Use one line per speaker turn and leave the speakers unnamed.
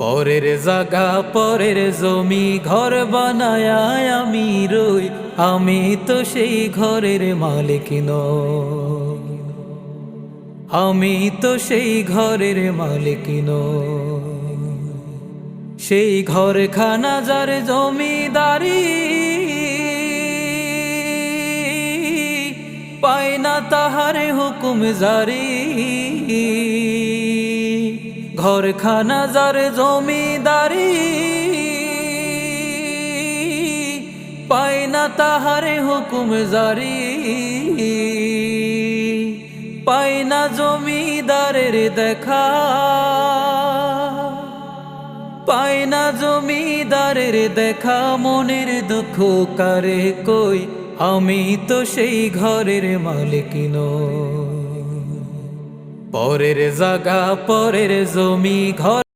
পরের জাগা পরের জমি ঘর বানায় আমি রই, আমি তো সেই ঘরের মালিক নই। আমি তো সেই ঘরের মালিক নই। সেই ঘরখানা যার জমিদারি, পায় না তাহার হুকুম জারি। ঘরখানা যার জমিদারি, পায় না তাহার হুকুম জারি। পায় না জমিদারের দেখা, পায় না জমিদারের দেখা। মনের দুঃখ কারে কই, আমি তো সেই ঘরের মালিক নই। পরের জাগা পরের জমি ঘর